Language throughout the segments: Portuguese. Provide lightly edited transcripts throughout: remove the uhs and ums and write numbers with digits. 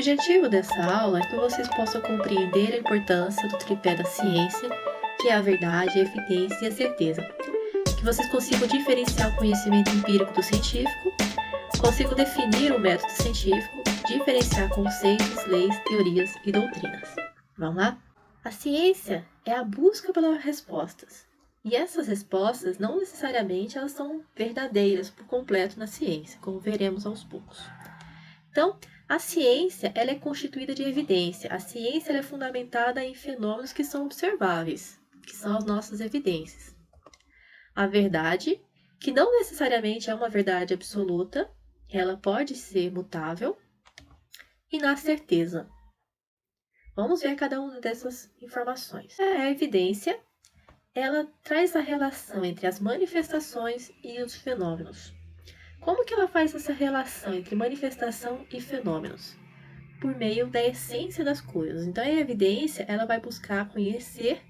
objetivo dessa aula é que vocês possam compreender a importância do tripé da ciência, que é a verdade, a evidência e a certeza. Que vocês consigam diferenciar o conhecimento empírico do científico, consigam definir o método científico, diferenciar conceitos, leis, teorias e doutrinas. Vamos lá? A ciência é a busca pelas respostas. E essas respostas não necessariamente elas são verdadeiras por completo na ciência, como veremos aos poucos. Então, a ciência ela é constituída de evidência. A ciência ela é fundamentada em fenômenos que são observáveis, que são as nossas evidências. A verdade, que não necessariamente é uma verdade absoluta, ela pode ser mutável. E na certeza. Vamos ver cada uma dessas informações. A evidência, ela traz a relação entre as manifestações e os fenômenos. Como que ela faz essa relação entre manifestação e fenômenos? Por meio da essência das coisas. Então, a evidência, ela vai buscar conhecer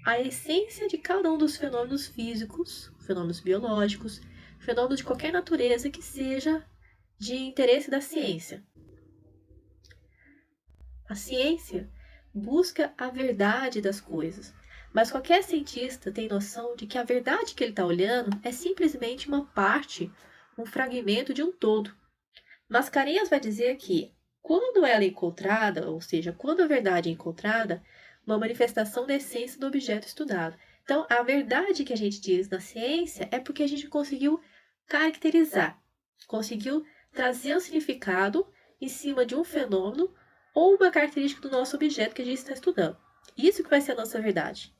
a essência de cada um dos fenômenos físicos, fenômenos biológicos, fenômenos de qualquer natureza que seja de interesse da ciência. A ciência busca a verdade das coisas, mas qualquer cientista tem noção de que a verdade que ele está olhando é simplesmente uma parte, um fragmento de um todo. Mascarenhas vai dizer que, quando ela é encontrada, ou seja, quando a verdade é encontrada, uma manifestação da essência do objeto estudado. Então, a verdade que a gente diz na ciência é porque a gente conseguiu caracterizar, conseguiu trazer um significado em cima de um fenômeno ou uma característica do nosso objeto que a gente está estudando. Isso que vai ser a nossa verdade.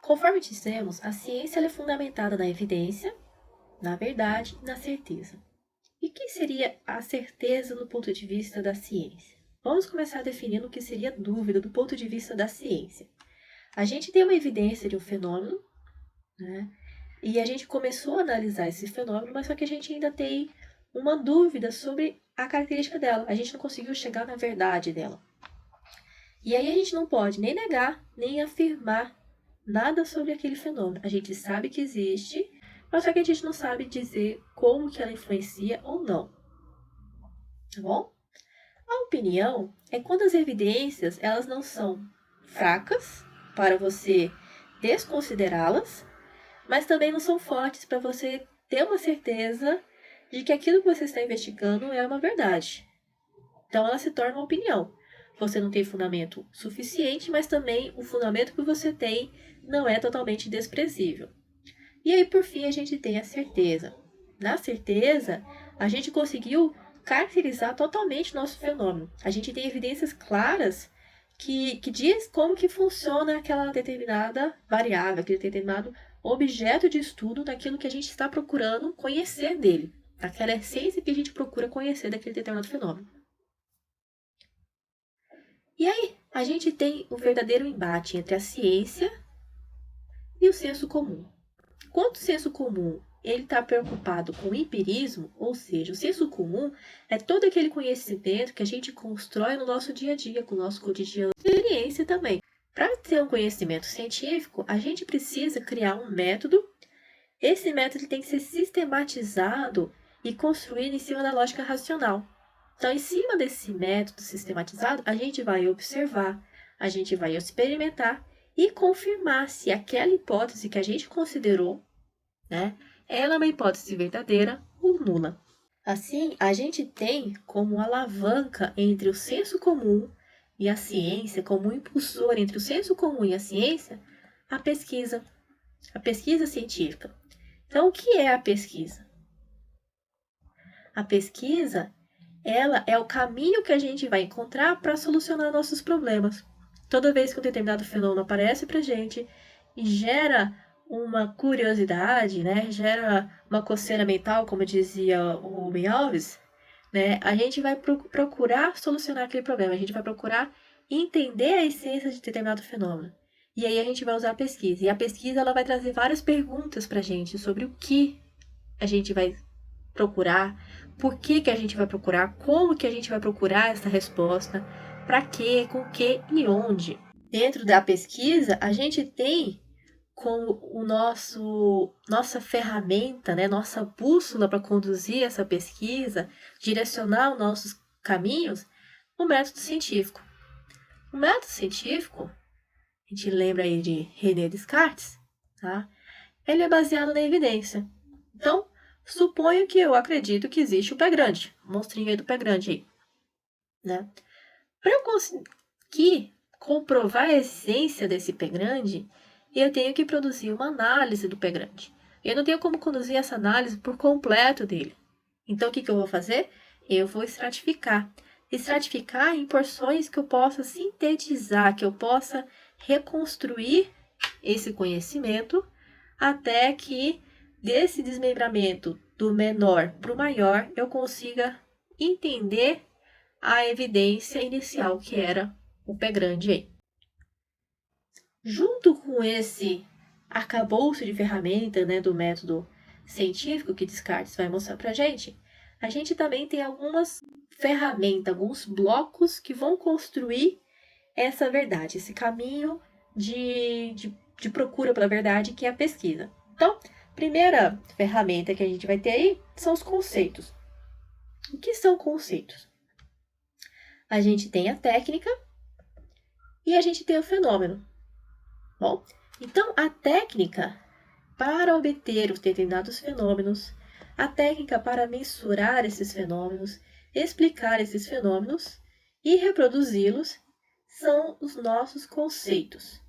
Conforme dissemos, a ciência é fundamentada na evidência, na verdade e na certeza. E o que seria a certeza do ponto de vista da ciência? Vamos começar definindo o que seria dúvida do ponto de vista da ciência. A gente tem uma evidência de um fenômeno, né? E a gente começou a analisar esse fenômeno, mas só que a gente ainda tem uma dúvida sobre a característica dela. A gente não conseguiu chegar na verdade dela. E aí a gente não pode nem negar, nem afirmar nada sobre aquele fenômeno. A gente sabe que existe, mas só que a gente não sabe dizer como que ela influencia ou não. Tá bom? A opinião é quando as evidências elas não são fracas para você desconsiderá-las, mas também não são fortes para você ter uma certeza de que aquilo que você está investigando é uma verdade. Então, ela se torna uma opinião. Você não tem fundamento suficiente, mas também o fundamento que você tem não é totalmente desprezível. E aí, por fim, a gente tem a certeza. Na certeza, a gente conseguiu caracterizar totalmente o nosso fenômeno. A gente tem evidências claras que diz como que funciona aquela determinada variável, aquele determinado objeto de estudo daquilo que a gente está procurando conhecer dele. Aquela essência que a gente procura conhecer daquele determinado fenômeno. E aí, a gente tem o verdadeiro embate entre a ciência e o senso comum. Quanto o senso comum ele está preocupado com o empirismo, ou seja, o senso comum é todo aquele conhecimento que a gente constrói no nosso dia a dia, com o nosso cotidiano, experiência também. Para ter um conhecimento científico, a gente precisa criar um método. Esse método tem que ser sistematizado e construído em cima da lógica racional. Então, em cima desse método sistematizado, a gente vai observar, a gente vai experimentar e confirmar se aquela hipótese que a gente considerou, né, ela é uma hipótese verdadeira ou nula. Assim, a gente tem como alavanca entre o senso comum e a ciência, como impulsor entre o senso comum e a ciência, a pesquisa científica. Então, o que é a pesquisa? A pesquisa, ela é o caminho que a gente vai encontrar para solucionar nossos problemas. Toda vez que um determinado fenômeno aparece para a gente e gera uma curiosidade, né? Gera uma coceira mental, como dizia o Rubem Alves, né? A gente vai procurar solucionar aquele problema, a gente vai procurar entender a essência de determinado fenômeno. E aí a gente vai usar a pesquisa. E a pesquisa ela vai trazer várias perguntas para a gente sobre o que a gente vai procurar, por que a gente vai procurar, como que a gente vai procurar essa resposta, para quê, com que e onde. Dentro da pesquisa, a gente tem com nossa ferramenta, né, nossa bússola para conduzir essa pesquisa, direcionar os nossos caminhos, o método científico. O método científico, a gente lembra aí de René Descartes, tá? Ele é baseado na evidência. Então, suponho que eu acredito que existe o pé grande, o monstrinho aí do pé grande aí, né? Para eu conseguir comprovar a essência desse pé grande, eu tenho que produzir uma análise do pé grande. Eu não tenho como conduzir essa análise por completo dele. Então, o que eu vou fazer? Eu vou estratificar. Estratificar em porções que eu possa sintetizar, que eu possa reconstruir esse conhecimento até que desse desmembramento do menor para o maior eu consiga entender a evidência inicial, que era o pé grande aí. Junto com esse arcabouço de ferramenta, né, do método científico que Descartes vai mostrar para a gente também tem algumas ferramentas, alguns blocos que vão construir essa verdade, esse caminho de procura pela verdade, que é a pesquisa. Então, primeira ferramenta que a gente vai ter aí são os conceitos. O que são conceitos? A gente tem a técnica e a gente tem o fenômeno. Bom, então a técnica para obter os determinados fenômenos, a técnica para mensurar esses fenômenos, explicar esses fenômenos e reproduzi-los são os nossos conceitos.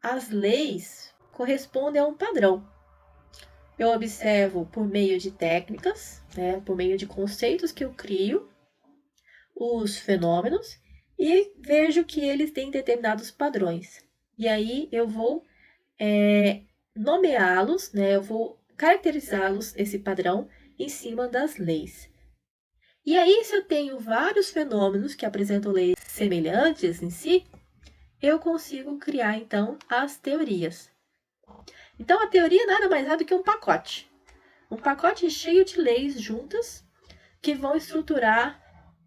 As leis correspondem a um padrão. Eu observo por meio de técnicas, né, por meio de conceitos que eu crio, os fenômenos e vejo que eles têm determinados padrões. E aí eu vou nomeá-los, né, eu vou caracterizá-los, esse padrão, em cima das leis. E aí, se eu tenho vários fenômenos que apresentam leis semelhantes em si, eu consigo criar, então, as teorias. Então, a teoria nada mais é do que um pacote. Um pacote cheio de leis juntas que vão estruturar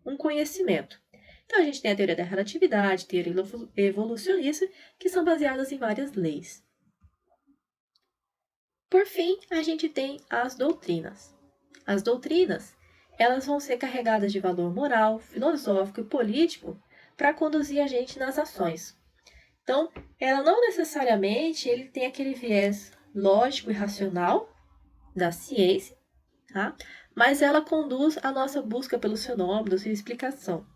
um conhecimento. Então, a gente tem a teoria da relatividade, teoria evolucionista, que são baseadas em várias leis. Por fim, a gente tem as doutrinas. As doutrinas, elas vão ser carregadas de valor moral, filosófico e político para conduzir a gente nas ações. Então, ela não necessariamente ele tem aquele viés lógico e racional da ciência, tá? Mas ela conduz a nossa busca pelos fenômenos e explicação.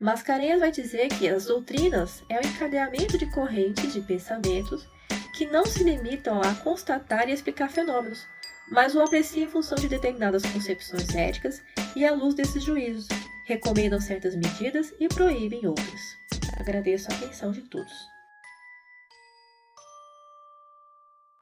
Mascarenhas vai dizer que as doutrinas é o encadeamento de correntes de pensamentos que não se limitam a constatar e explicar fenômenos, mas o apreciam em função de determinadas concepções éticas e à luz desses juízos, recomendam certas medidas e proíbem outras. Agradeço a atenção de todos.